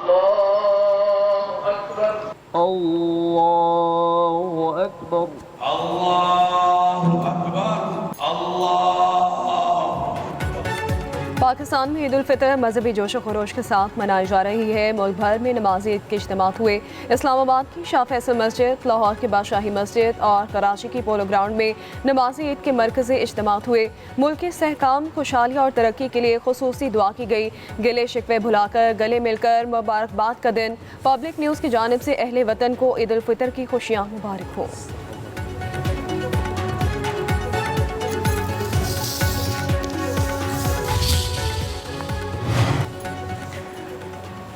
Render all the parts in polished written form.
अल्लाहु अकबर। पाकिस्तान में ईद उल फितर मजहबी जोश खरोश के साथ मनाई जा रही है। मुल्क भर में नमाज ईद के इज्तिमात हुए। इस्लामाबाद की शाह फैसल मस्जिद, लाहौर की बादशाही मस्जिद और कराची की पोलो ग्राउंड में नमाज ईद के मरकजी इज्तिमात हुए। मुल्क के सहकाम, खुशहाली और तरक्की के लिए खुसूसी दुआ की गई। गिले शिकवे भुलाकर गले मिलकर मुबारकबाद का दिन। पब्लिक न्यूज़ की जानिब से अहले वतन को ईद उल फितर की खुशियाँ मुबारक हो।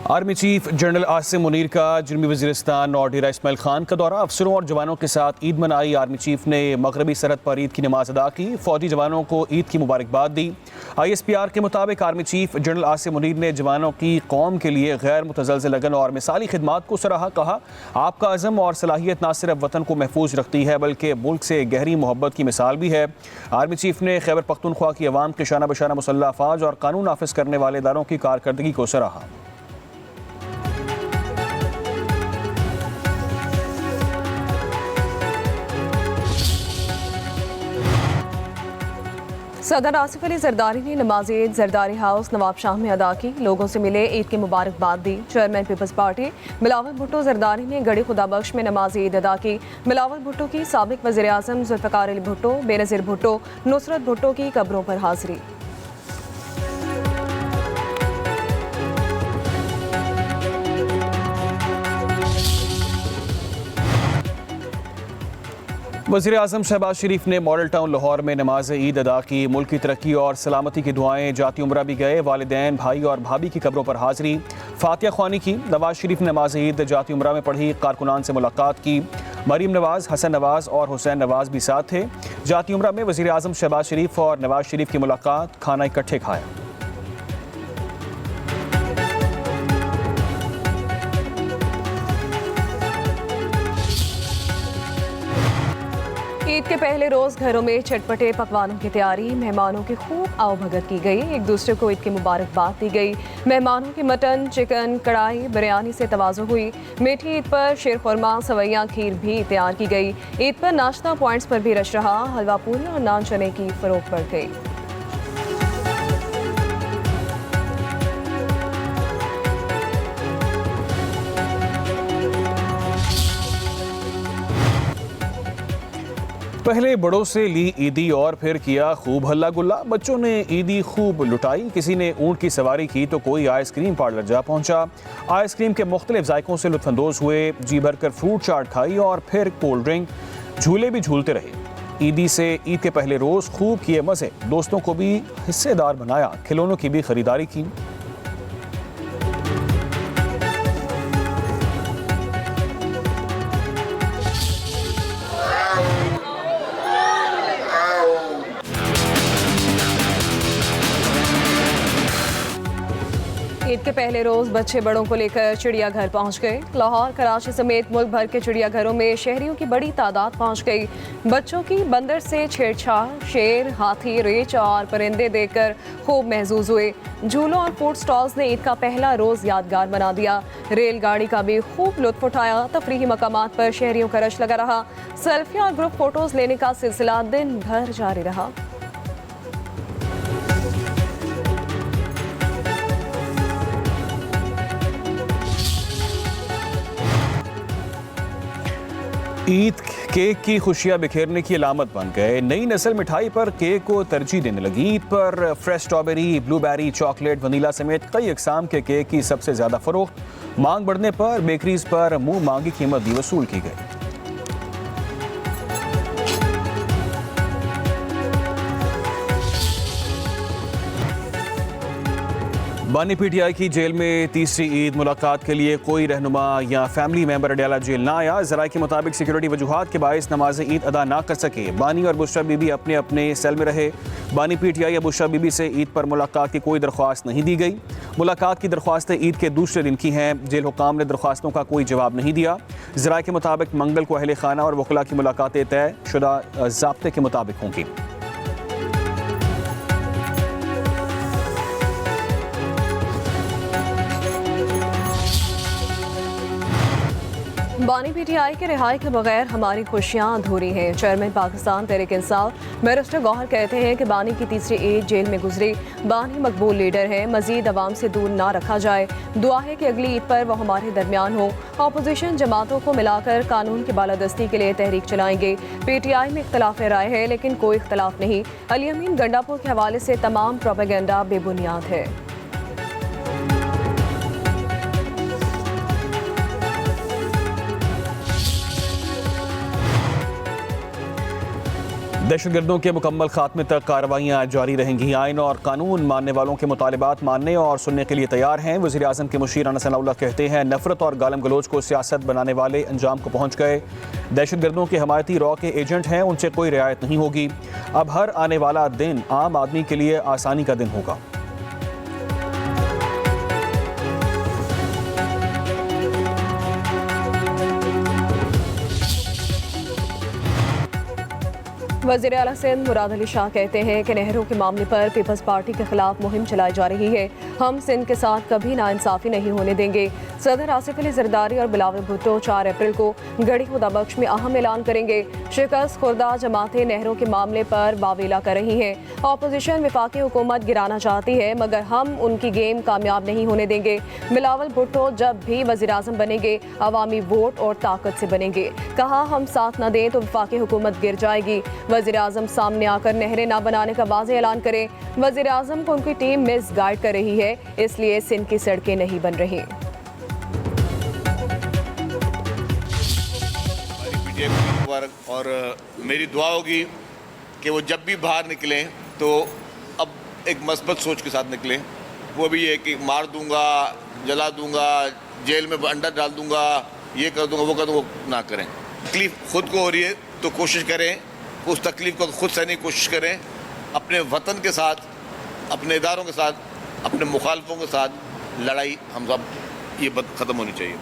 Army chief general Asim Munir का जनूबी वज़ीरिस्तान और डेरा इस्माइल खान का दौरा। अफसरों और जवानों के साथ ईद मनाई। आर्मी चीफ ने मगरबी सरहद पर ईद की नमाज अदा की। फौजी जवानों को ईद की मुबारकबाद दी। ISPR के मुताबिक army chief general Asim Munir ने जवानों की कौम के लिए गैर मुतज़लज़िल लगन और मिसाली खिदमात को सराहा। कहा, आपका अज़म और सलाहियत न सिर्फ वतन को महफूज रखती है बल्कि मुल्क से गहरी मोहब्बत की मिसाल भी है। आर्मी चीफ ने खैबर पख्तूनख्वा की अवाम के शाना बशाना मुसल्लह अफवाज और कानून नाफिज करने वाले इदारों की कारकर्दगी को सराहा। सदर आसिफ अली जरदारी ने नमाज ईद जरदारी हाउस नवाब शाह में अदा की। लोगों से मिले, ईद की मुबारकबाद दी। Chairman Peoples Party Bilawal Bhutto Zardari ने गड़ी खुदा बख्श में नमाज ईद अदा की। बिलावल भुट्टो की साबिक वज़ीर आज़म जुल्फ़िकार अली भुट्टो, बेनज़ीर भुट्टो, नुसरत भुट्टो की कब्रों पर हाजिरी। वज़ीर आज़म शहबाज शरीफ ने मॉडल टाउन लाहौर में नमाज ईद अदा की। मुल्क की तरक्की और सलामती की दुआएं। जाती उम्रा भी गए। वालिदैन, भाई और भाभी की कब्रों पर हाजिरी। फातिहा ख्वानी की। नवाज शरीफ ने नमाज ईद जाती उम्रा में पढ़ी। कारकुनान से मुलाकात की। मरीम नवाज, हसन नवाज और हुसैन नवाज भी साथ थे। जाती उम्रा में वज़ीर आज़म शहबाज शरीफ और नवाज शरीफ की मुलाकात। खाना इकट्ठे खाया। ईद के पहले रोज़ घरों में चटपटे पकवानों की तैयारी। मेहमानों की खूब आवभगत की गई। एक दूसरे को ईद की मुबारकबाद दी गई। मेहमानों की मटन, चिकन, कढ़ाई, बिरयानी से तवाज़ु हुई। मीठी ईद पर शीर खुरमा, सवैयाँ, खीर भी तैयार की गई। ईद पर नाश्ता पॉइंट्स पर भी रश रहा। हलवा पूरी और नान चने की फ़रोख्त बढ़ गई। पहले बड़ों से ली ईदी और फिर किया खूब हल्ला गुल्ला। बच्चों ने ईदी खूब लुटाई। किसी ने ऊँट की सवारी की तो कोई आइसक्रीम पार्लर जा पहुंचा। आइसक्रीम के मुख्तलिफ जायकों से लुत्फानंदोज हुए। जी भरकर फ्रूट चाट खाई और फिर कोल्ड ड्रिंक। झूले भी झूलते रहे। ईदी से ईद के पहले रोज़ खूब किए मज़े। दोस्तों को भी हिस्सेदार बनाया। खिलौनों की भी खरीदारी की। ईद के पहले रोज़ बच्चे बड़ों को लेकर चिड़ियाघर पहुंच गए। लाहौर, कराची समेत मुल्क भर के चिड़ियाघरों में शहरियों की बड़ी तादाद पहुंच गई। बच्चों की बंदर से छेड़छाड़, शेर, हाथी, रीछ और परिंदे देखकर खूब महजूज हुए। झूलों और फूड स्टॉल्स ने ईद का पहला रोज़ यादगार बना दिया। रेलगाड़ी का भी खूब लुत्फ उठाया। तफरीही मकामात पर शहरियों का रश लगा रहा। सेल्फी और ग्रुप फोटोज़ लेने का सिलसिला दिन भर जारी रहा। ईद केक की खुशियां बिखेरने की अलामत बन गए। नई नस्ल मिठाई पर केक को तरजीह देने लगी। ईद पर fresh strawberry, blueberry, chocolate, vanilla समेत कई अक़साम के केक की सबसे ज़्यादा फ़रोख्त। मांग बढ़ने पर बेकरीज पर मुंह मांगी कीमत भी वसूल की गई। बानी PTI की जेल में तीसरी ईद। मुलाकात के लिए कोई रहनुमा या फैमिली मेंबर अडयाला जेल ना आया। ज़राए के मुताबिक सिक्योरिटी वजूहात के बायस नमाज ईद अदा ना कर सके। बानी और बुशरा बीबी अपने अपने सेल में रहे। बानी PTI या बुशरा बीबी से ईद पर मुलाकात की कोई दरख्वास्त नहीं दी गई। मुलाकात की दरख्वास्तें ईद के दूसरे दिन की हैं। जेल हुकाम ने दरख्वास्तों का कोई जवाब नहीं दिया। ज़राए के मुताबिक मंगल को अहले खाना और वकला की मुलाकातें तय शुदा ज़ाब्ते के मुताबिक होंगी। बानी पीटीआई के रिहाई के बगैर हमारी खुशियां अधूरी हैं। चेयरमैन पाकिस्तान तहरीक इंसाफ बैरिस्टर गौहर कहते हैं कि बानी की तीसरी ईद जेल में गुजरी। बानी मकबूल लीडर है, मजीद अवाम से दूर ना रखा जाए। दुआ है कि अगली ईद पर वो हमारे दरमियान हो। अपोजिशन जमातों को मिलाकर कानून की बालादस्ती के लिए तहरीक चलाएंगे। पीटीआई में इख्तलाफ राय है लेकिन कोई इख्तलाफ नहीं। अली अमीन गंडापुर के हवाले से तमाम प्रोपेगेंडा बेबुनियाद है। दहशतगर्दों के मुकम्मल खात्मे तक कार्रवाइयाँ जारी रहेंगी। आइन और कानून मानने वालों के मुतालिबात मानने और सुनने के लिए तैयार हैं। वज़ीर आज़म के मुशीर अना सनाउल्लाह कहते हैं नफरत और गालम गलोच को सियासत बनाने वाले अंजाम को पहुँच गए। दहशतगर्दों के हमायती रॉ के एजेंट हैं, उनसे कोई रियायत नहीं होगी। अब हर आने वाला दिन आम आदमी के लिए आसानी का दिन होगा। वज़ीर आला सिंध मुराद अली शाह कहते हैं कि नेहरू के मामले पर पीपल्स पार्टी के खिलाफ मुहिम चलाई जा रही है। हम सिंध के साथ कभी नाइंसाफ़ी नहीं होने देंगे। सदर आसिफ अली जरदारी और बिलावल भुट्टो 4 अप्रैल को गढ़ी खुदाबख्श में अहम ऐलान करेंगे। शिकस्त खुर्दा जमातें नेहरू के मामले पर बावेला कर रही हैं। अपोजिशन वफाकी हुकूमत गिराना चाहती है मगर हम उनकी गेम कामयाब नहीं होने देंगे। बिलावल भुट्टो जब भी वज़ीर आज़म बनेंगे अवामी वोट और ताकत से बनेंगे। कहा हम साथ न दें तो वफाकी हुकूमत गिर जाएगी। वज़ीर आज़म सामने आकर नहरें ना बनाने का वाज़ेह ऐलान करें। वज़ीर आज़म को उनकी टीम मिस गाइड कर रही है, इसलिए सिंध की सड़कें नहीं बन रही। और मेरी दुआ होगी कि वो जब भी बाहर निकलें तो अब एक मस्बत सोच के साथ निकलें। वो भी ये कि मार दूंगा, जला दूंगा, जेल में अंडा डाल दूंगा, ये कर दूंगा, वो कर दूंगा, ना करें। तकलीफ खुद को हो रही है तो कोशिश करें उस तकलीफ को खुद सहने की कोशिश करें। अपने वतन के साथ, अपने इदारों के साथ, अपने मुखालफों के साथ लड़ाई हम सब ये ख़त्म होनी चाहिए।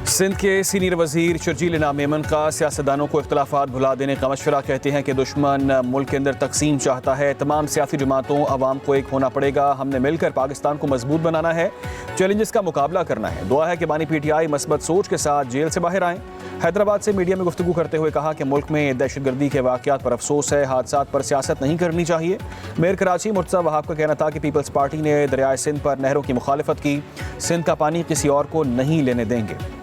सिंध के सीनियर वजीर शर्जील इनाम मेमन का सियासतदानों को इख्तलाफात भुला देने का मशवरा। कहते हैं कि दुश्मन मुल्क के अंदर तकसीम चाहता है। तमाम सियासी जमातों अवाम को एक होना पड़ेगा। हमने मिलकर पाकिस्तान को मजबूत बनाना है, चैलेंजेस का मुकाबला करना है। दुआ है कि बानी पीटीआई मस्बत सोच के साथ जेल से बाहर आएँ। हैदराबाद से मीडिया में गुफ्तगू करते हुए कहा कि मुल्क में दहशतगर्दी के वाक़यात पर अफसोस है, हादसात पर सियासत नहीं करनी चाहिए। मेयर कराची मुर्तज़ा वहाब का कहना था कि पीपल्स पार्टी ने दरियाए सिंध पर नहरों की मुखालफत की। सिंध का पानी किसी और को नहीं लेने देंगे।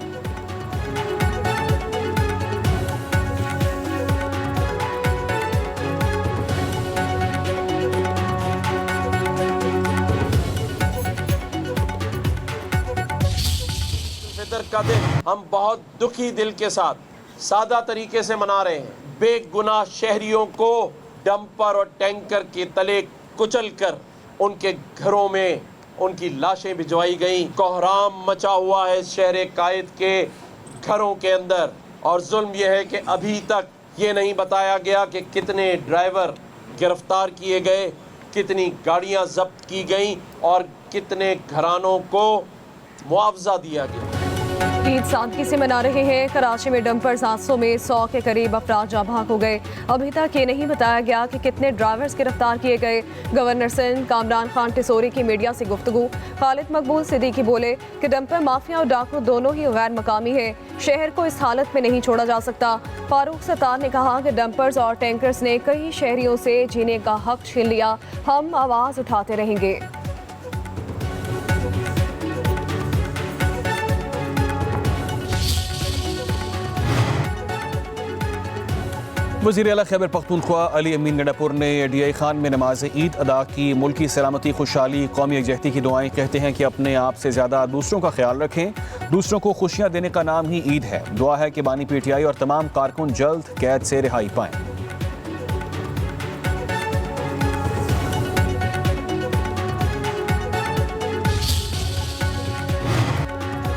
का दिन हम बहुत दुखी दिल के साथ सादा तरीके से मना रहे हैं। बेगुनाह शहरियों को डंपर और टैंकर के तले कुचल कर उनके घरों में उनकी लाशें भिजवाई गईं। कोहराम मचा हुआ है शहर कायद के घरों के अंदर। और जुल्म यह है कि अभी तक ये नहीं बताया गया कि कितने ड्राइवर गिरफ्तार किए गए, कितनी गाड़ियां जब्त की गईं और कितने घरानों को मुआवजा दिया गया। ईद सादगी से मना रहे हैं। कराची में डंपर्स हादसों में 100 के करीब अफराद जाँ भाग हो गए। अभी तक ये नहीं बताया गया कि कितने ड्राइवर्स गिरफ्तार किए गए। गवर्नर सिंध कामरान खान टिसोरी की मीडिया से गुफ्तगू। खालिद मकबूल सिद्दीकी बोले कि डंपर माफिया और डाकू दोनों ही गैर मकामी है, शहर को इस हालत में नहीं छोड़ा जा सकता। फारूक सत्तार ने कहा कि डंपर्स और टैंकर्स ने कई शहरियों से जीने का हक छीन लिया। हम आवाज़ उठाते रहेंगे। वज़ीर आला खैबर पख्तूनख्वा अली अमीन गंडापुर ने DI खान में नमाज ईद अदा की। मुल्की सलामती, खुशहाली, कौमी यकजहती की दुआएं। कहते हैं कि अपने आप से ज़्यादा दूसरों का ख्याल रखें। दूसरों को खुशियाँ देने का नाम ही ईद है। दुआ है कि बानी PTI और तमाम कारकुन जल्द कैद से रिहाई पाएँ।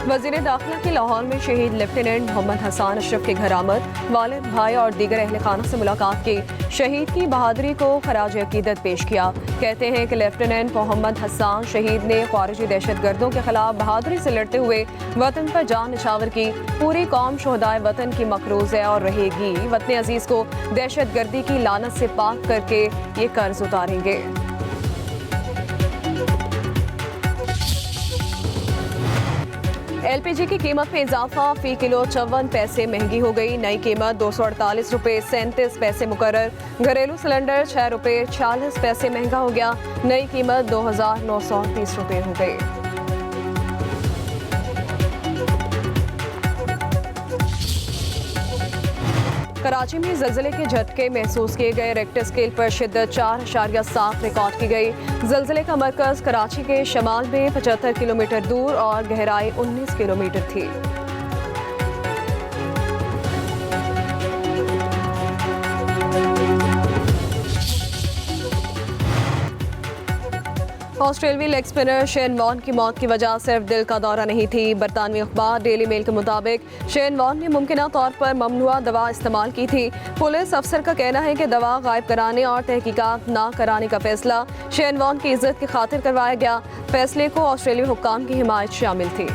वज़ीर दाखिला की लाहौर में शहीद लेफ्टिनेंट मोहम्मद हसन अशरफ के घर आमद। वालिद, भाई और दीगर अहले खाना से मुलाकात की। शहीद की बहादुरी को खराज अकीदत पेश किया। कहते हैं कि लेफ्टिनेंट मोहम्मद हसन शहीद ने ख़ारिजी दहशतगर्दों के खिलाफ बहादुरी से लड़ते हुए वतन पर जान निछावर की। पूरी कौम शोहदाए वतन की मकरूज़ है और रहेगी। वतन अजीज़ को दहशतगर्दी की लानत से पाक करके ये कर्ज उतारेंगे। LPG की कीमत में इजाफा, फी किलो 54 पैसे महंगी हो गई। नई कीमत 248 रुपये 37 पैसे मुकर्रर। घरेलू सिलेंडर 6 रुपये 46 पैसे महंगा हो गया। नई कीमत 2930 रुपये हो गई। कराची में ज़लज़ले के झटके महसूस किए गए। रेक्टर स्केल पर शिद्दत 4.7 रिकॉर्ड की गई। ज़लज़ले का मरकज़ कराची के शमाल में 75 किलोमीटर दूर और गहराई 19 किलोमीटर थी। ऑस्ट्रेलियावी लेग स्पिनर शेन वॉर्न की मौत की वजह सिर्फ दिल का दौरा नहीं थी। बरतानवी अखबार डेली मेल के मुताबिक शेन वॉर्न ने मुमकिना तौर पर ममनुआ दवा इस्तेमाल की थी। पुलिस अफसर का कहना है कि दवा गायब कराने और तहकीकात ना कराने का फैसला शेन वॉर्न की इज्जत की खातिर करवाया गया। फैसले को ऑस्ट्रेलियाई हुक्काम की हिमायत शामिल थी।